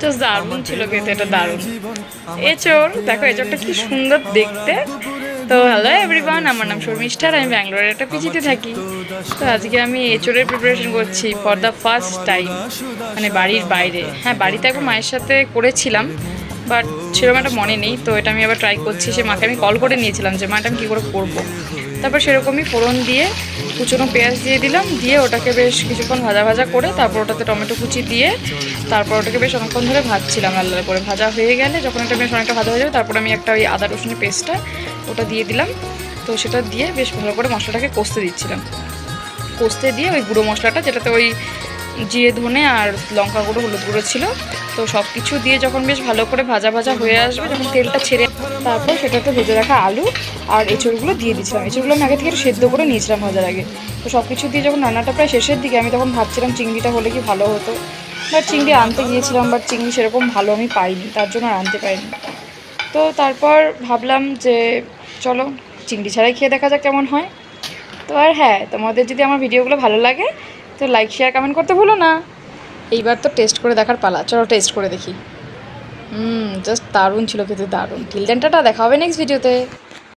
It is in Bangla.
জাস্ট দারুণ ছিল খেতে, এটা দারুণ। এঁচড় দেখো, এঁচড়টা কি সুন্দর দেখতে। তো হ্যালো এভরিওয়ান, আমার নাম শর্মিষ্ঠা, আমি ব্যাঙ্গালোরের একটা পিজিতে থাকি। তো আজকে আমি এঁচড়ের প্রিপারেশন করছি ফর দ্য ফার্স্ট টাইম, মানে বাড়ির বাইরে। হ্যাঁ, বাড়িতে একবার মায়ের সাথে করেছিলাম, বাট সেরকম একটা মনে নেই। তো এটা আমি আবার ট্রাই করছি। সে মাকে আমি কল করে নিয়েছিলাম যে মা এটা আমি কী করে করবো। তারপর সেরকমই ফোড়ন দিয়ে কুচনো পেঁয়াজ দিয়ে দিলাম, দিয়ে ওটাকে বেশ কিছুক্ষণ ভাজা ভাজা করে তারপর ওটাতে টমেটো কুচি দিয়ে তারপর ওটাকে বেশ অনেকক্ষণ ধরে ভাজছিলাম। লাল লাল করে ভাজা হয়ে গেলে যখন এটা বেশ অনেকটা ভাজা হয়ে যাবে, তারপর আমি একটা ওই আদা রসুনের পেস্টটা ওটা দিয়ে দিলাম। তো সেটা দিয়ে বেশ ভালো করে মশলাটাকে কষতে দিচ্ছিলাম। কষতে দিয়ে ওই গুঁড়ো মশলাটা, যেটাতে ওই জিরে ধনে আর লঙ্কা গুঁড়ো হলুদ গুঁড়ো ছিল, তো সব কিছু দিয়ে যখন বেশ ভালো করে ভাজা ভাজা হয়ে আসবে, যখন তেলটা ছেড়ে, তারপর সেটাতে ভেজে রাখা আলু আর এঁচড়গুলো দিয়ে দিয়েছিলাম। এঁচড়গুলো আমি আগে থেকে একটু সেদ্ধ করে নিয়েছিলাম ভাজার আগে। তো সব কিছু দিয়ে যখন রান্নাটা প্রায় শেষের দিকে, আমি তখন ভাবছিলাম চিংড়িটা হলে কি ভালো হতো। বাট চিংড়ি আনতে গিয়েছিলাম, বাট চিংড়ি সেরকম ভালো আমি পাইনি, তার জন্য আর আনতে পারিনি। তো তারপর ভাবলাম যে চলো চিংড়ি ছাড়াই খেয়ে দেখা যাক কেমন হয়। তো আর হ্যাঁ, তোমাদের যদি আমার ভিডিওগুলো ভালো লাগে তো লাইক শেয়ার কমেন্ট করতে ভুলো না। এইবার তো টেস্ট করে দেখার পালা, চলো টেস্ট করে দেখি। জাস্ট দারুণ ছিল খেতে, দারুণ। টিল দেন টাটা, দেখা হবে নেক্সট ভিডিওতে।